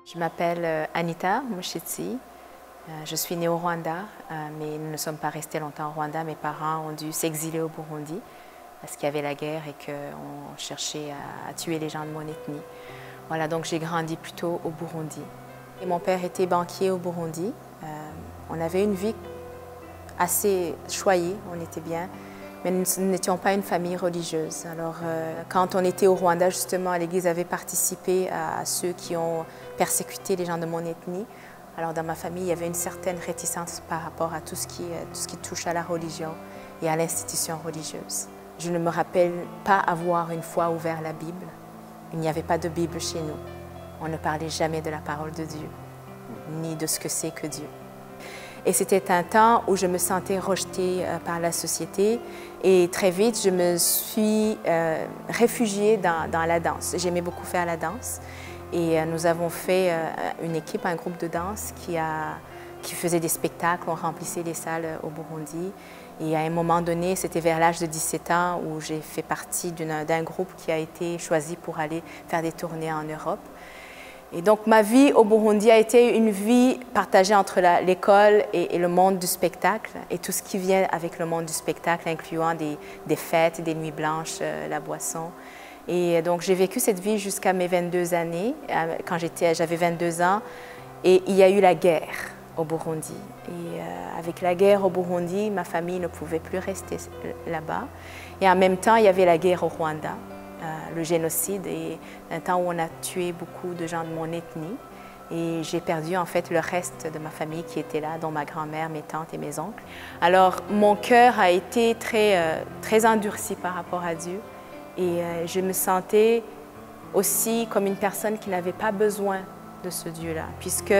Je m'appelle Anita Mushitsi. Je suis née au Rwanda, mais nous ne sommes pas restés longtemps au Rwanda. Mes parents ont dû s'exiler au Burundi parce qu'il y avait la guerre et qu'on cherchait à tuer les gens de mon ethnie. Voilà, donc j'ai grandi plutôt au Burundi. Et mon père était banquier au Burundi. On avait une vie assez choyée, on était bien, mais nous n'étions pas une famille religieuse. Alors, quand on était au Rwanda, justement, l'Église avait participé à ceux qui ont persécuté les gens de mon ethnie. Alors, dans ma famille, il y avait une certaine réticence par rapport à tout ce qui touche à la religion et à l'institution religieuse. Je ne me rappelle pas avoir une fois ouvert la Bible. Il n'y avait pas de Bible chez nous. On ne parlait jamais de la parole de Dieu, ni de ce que c'est que Dieu. Et c'était un temps où je me sentais rejetée par la société et très vite, je me suis réfugiée dans la danse. J'aimais beaucoup faire la danse et nous avons fait une équipe, un groupe de danse qui faisait des spectacles, on remplissait les salles au Burundi. Et à un moment donné, c'était vers l'âge de 17 ans où j'ai fait partie d'un groupe qui a été choisi pour aller faire des tournées en Europe. Et donc, ma vie au Burundi a été une vie partagée entre l'école et le monde du spectacle et tout ce qui vient avec le monde du spectacle, incluant des fêtes, des nuits blanches, la boisson. Et donc, j'ai vécu cette vie jusqu'à mes 22 années, quand j'avais 22 ans, et il y a eu la guerre au Burundi. Et avec la guerre au Burundi, ma famille ne pouvait plus rester là-bas. Et en même temps, il y avait la guerre au Rwanda. Le génocide et un temps où on a tué beaucoup de gens de mon ethnie. Et j'ai perdu en fait le reste de ma famille qui était là, dont ma grand-mère, mes tantes et mes oncles. Alors mon cœur a été très endurci par rapport à Dieu et je me sentais aussi comme une personne qui n'avait pas besoin de ce Dieu-là, puisque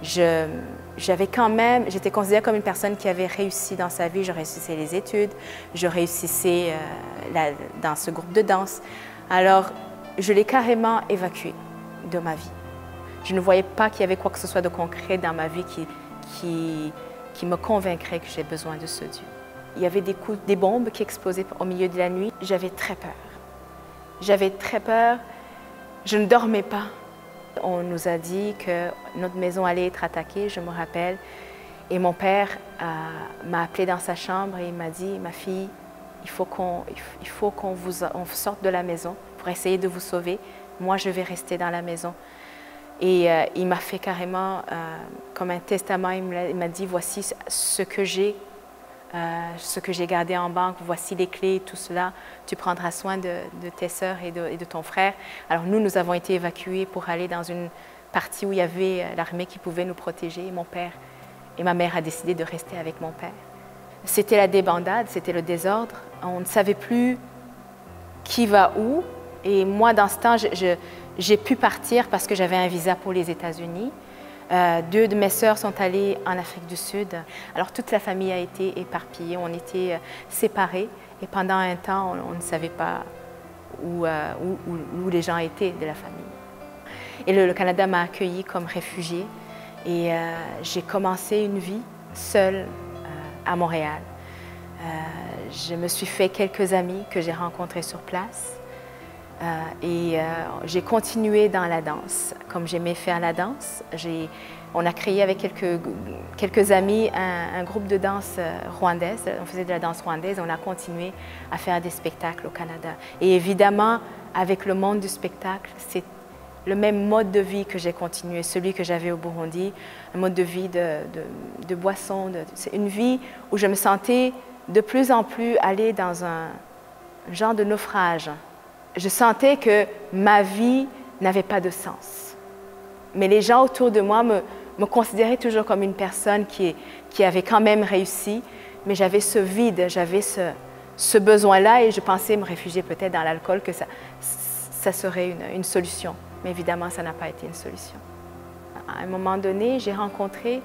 j'étais considérée comme une personne qui avait réussi dans sa vie. Je réussissais les études, je réussissais dans ce groupe de danse. Alors, je l'ai carrément évacué de ma vie. Je ne voyais pas qu'il y avait quoi que ce soit de concret dans ma vie qui me convaincrait que j'ai besoin de ce Dieu. Il y avait des bombes qui explosaient au milieu de la nuit. J'avais très peur. J'avais très peur. Je ne dormais pas. On nous a dit que notre maison allait être attaquée, je me rappelle. Et mon père m'a appelée dans sa chambre et il m'a dit, ma fille, il faut qu'on sorte de la maison pour essayer de vous sauver. Moi, je vais rester dans la maison. Et il m'a fait carrément comme un testament. Il m'a dit, voici ce que j'ai gardé en banque, voici les clés, tout cela. Tu prendras soin de tes sœurs et de ton frère. Alors nous avons été évacués pour aller dans une partie où il y avait l'armée qui pouvait nous protéger. Mon père et ma mère ont décidé de rester avec mon père. C'était la débandade, c'était le désordre. On ne savait plus qui va où. Et moi, dans ce temps, j'ai pu partir parce que j'avais un visa pour les États-Unis. Deux de mes sœurs sont allées en Afrique du Sud. Alors toute la famille a été éparpillée, on était séparés et pendant un temps, on ne savait pas où les gens étaient de la famille. Et le Canada m'a accueillie comme réfugiée et j'ai commencé une vie seule à Montréal. Je me suis fait quelques amis que j'ai rencontrés sur place. J'ai continué dans la danse. Comme j'aimais faire la danse, on a créé avec quelques amis un groupe de danse rwandaise. On faisait de la danse rwandaise, on a continué à faire des spectacles au Canada. Et évidemment, avec le monde du spectacle, c'est le même mode de vie que j'ai continué, celui que j'avais au Burundi, un mode de vie de boisson. C'est une vie où je me sentais de plus en plus aller dans un genre de naufrage. Je sentais que ma vie n'avait pas de sens. Mais les gens autour de moi me considéraient toujours comme une personne qui avait quand même réussi, mais j'avais ce vide, j'avais ce besoin-là et je pensais me réfugier peut-être dans l'alcool, que ça serait une solution. Mais évidemment, ça n'a pas été une solution. À un moment donné, j'ai rencontré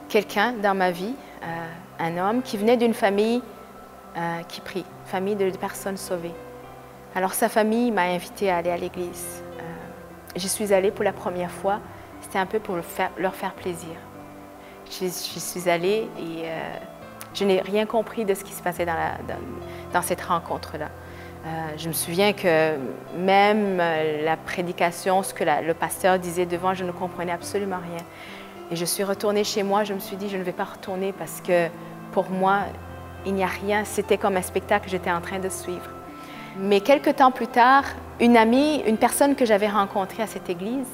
quelqu'un dans ma vie, un homme qui venait d'une famille qui prie, famille de personnes sauvées. Alors sa famille m'a invitée à aller à l'église. J'y suis allée pour la première fois, c'était un peu pour leur faire plaisir. J'y suis allée et je n'ai rien compris de ce qui se passait dans cette rencontre-là. Je me souviens que même la prédication, ce que le pasteur disait devant, je ne comprenais absolument rien. Et je suis retournée chez moi, je me suis dit, je ne vais pas retourner parce que pour moi, il n'y a rien. C'était comme un spectacle que j'étais en train de suivre. Mais quelques temps plus tard, une amie, une personne que j'avais rencontrée à cette église,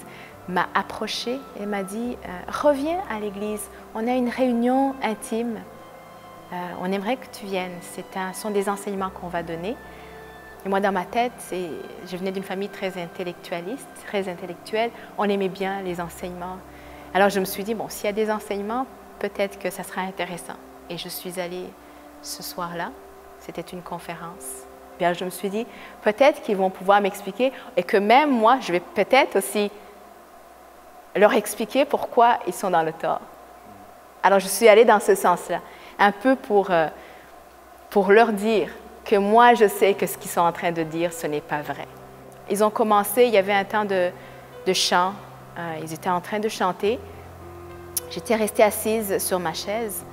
m'a approchée et m'a dit « Reviens à l'église, on a une réunion intime. On aimerait que tu viennes. Ce sont des enseignements qu'on va donner. » Et moi, dans ma tête, je venais d'une famille très intellectualiste, très intellectuelle. On aimait bien les enseignements. Alors, je me suis dit, bon, s'il y a des enseignements, peut-être que ça sera intéressant. Et je suis allée ce soir-là. C'était une conférence. Bien, je me suis dit, peut-être qu'ils vont pouvoir m'expliquer et que même moi, je vais peut-être aussi leur expliquer pourquoi ils sont dans le tort. Alors, je suis allée dans ce sens-là, un peu pour leur dire que moi, je sais que ce qu'ils sont en train de dire, ce n'est pas vrai. Ils ont commencé, il y avait un temps de chant, ils étaient en train de chanter. J'étais restée assise sur ma chaise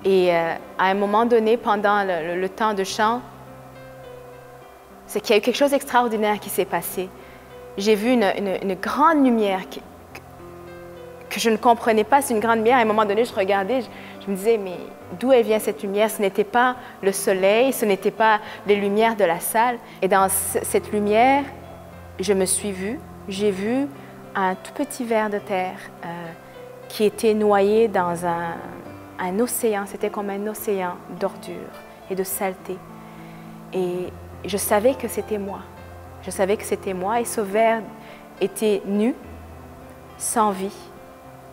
et à un moment donné, pendant le temps de chant, c'est qu'il y a eu quelque chose d'extraordinaire qui s'est passé. J'ai vu une grande lumière que je ne comprenais pas, c'est une grande lumière. À un moment donné, je regardais, je me disais, mais d'où elle vient cette lumière? Ce n'était pas le soleil, ce n'était pas les lumières de la salle. Et dans cette lumière, je me suis vue, j'ai vu un tout petit ver de terre qui était noyé dans un océan. C'était comme un océan d'ordures et de saleté. Et je savais que c'était moi. Je savais que c'était moi et ce ver était nu, sans vie,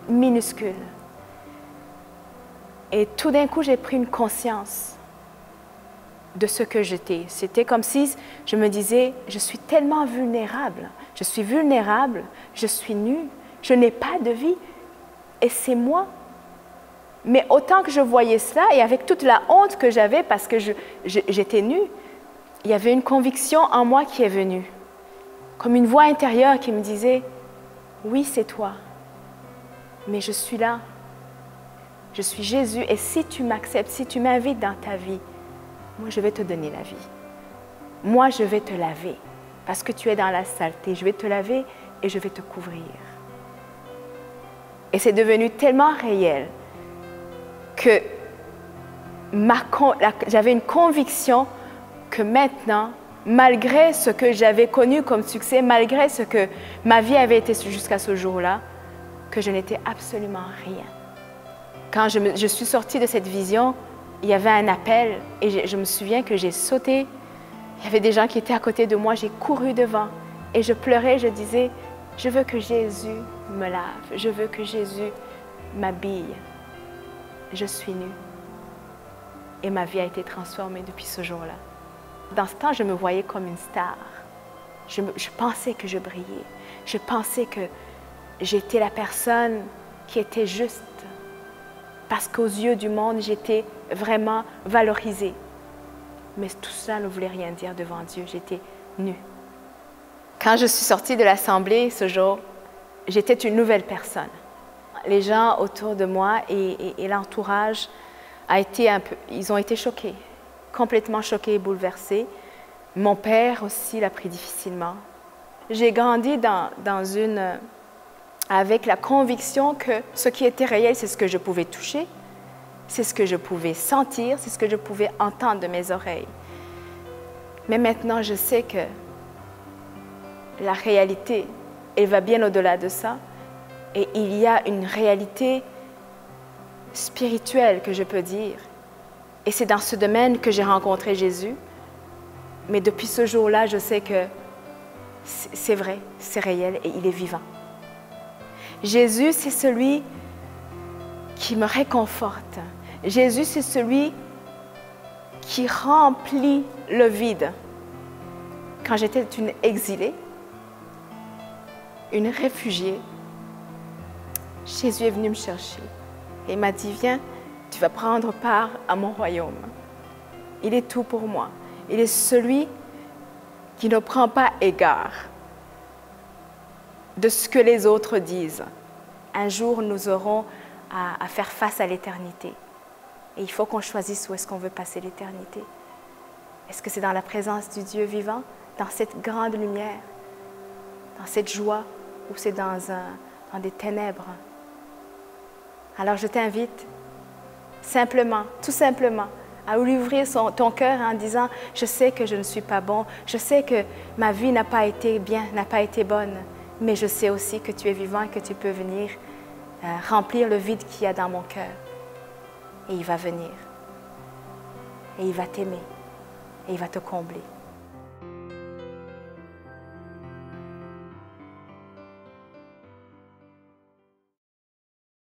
minuscule. Et tout d'un coup, j'ai pris une conscience de ce que j'étais. C'était comme si je me disais, je suis tellement vulnérable. Je suis vulnérable, je suis nue, je n'ai pas de vie et c'est moi. Mais autant que je voyais cela et avec toute la honte que j'avais parce que j'étais nue, il y avait une conviction en moi qui est venue. Comme une voix intérieure qui me disait, oui, c'est toi, mais je suis là. Je suis Jésus et si tu m'acceptes, si tu m'invites dans ta vie, moi je vais te donner la vie. Moi je vais te laver parce que tu es dans la saleté. Je vais te laver et je vais te couvrir. Et c'est devenu tellement réel que j'avais une conviction que maintenant, malgré ce que j'avais connu comme succès, malgré ce que ma vie avait été jusqu'à ce jour-là, que je n'étais absolument rien. Quand je suis sortie de cette vision, il y avait un appel et je me souviens que j'ai sauté. Il y avait des gens qui étaient à côté de moi, j'ai couru devant et je pleurais, je disais, je veux que Jésus me lave, je veux que Jésus m'habille. Je suis nue. Et ma vie a été transformée depuis ce jour-là. Dans ce temps, je me voyais comme une star. Je pensais que je brillais. Je pensais que j'étais la personne qui était juste. Parce qu'aux yeux du monde, j'étais vraiment valorisée. Mais tout ça ne voulait rien dire devant Dieu. J'étais nue. Quand je suis sortie de l'assemblée ce jour, j'étais une nouvelle personne. Les gens autour de moi et l'entourage ils ont été choqués, complètement choqués et bouleversés. Mon père aussi l'a pris difficilement. J'ai grandi avec la conviction que ce qui était réel, c'est ce que je pouvais toucher, c'est ce que je pouvais sentir, c'est ce que je pouvais entendre de mes oreilles. Mais maintenant, je sais que la réalité, elle va bien au-delà de ça. Et il y a une réalité spirituelle que je peux dire. Et c'est dans ce domaine que j'ai rencontré Jésus. Mais depuis ce jour-là, je sais que c'est vrai, c'est réel et il est vivant. Jésus, c'est celui qui me réconforte. Jésus, c'est celui qui remplit le vide. Quand j'étais une exilée, une réfugiée, Jésus est venu me chercher et il m'a dit, viens, tu vas prendre part à mon royaume. Il est tout pour moi. Il est celui qui ne prend pas égard de ce que les autres disent. Un jour, nous aurons à faire face à l'éternité. Et il faut qu'on choisisse où est-ce qu'on veut passer l'éternité. Est-ce que c'est dans la présence du Dieu vivant, dans cette grande lumière, dans cette joie, ou c'est dans des ténèbres? Alors je t'invite simplement, tout simplement, à ouvrir ton cœur en disant « Je sais que je ne suis pas bon, je sais que ma vie n'a pas été bien, n'a pas été bonne, mais je sais aussi que tu es vivant et que tu peux venir remplir le vide qu'il y a dans mon cœur. » Et il va venir, et il va t'aimer, et il va te combler.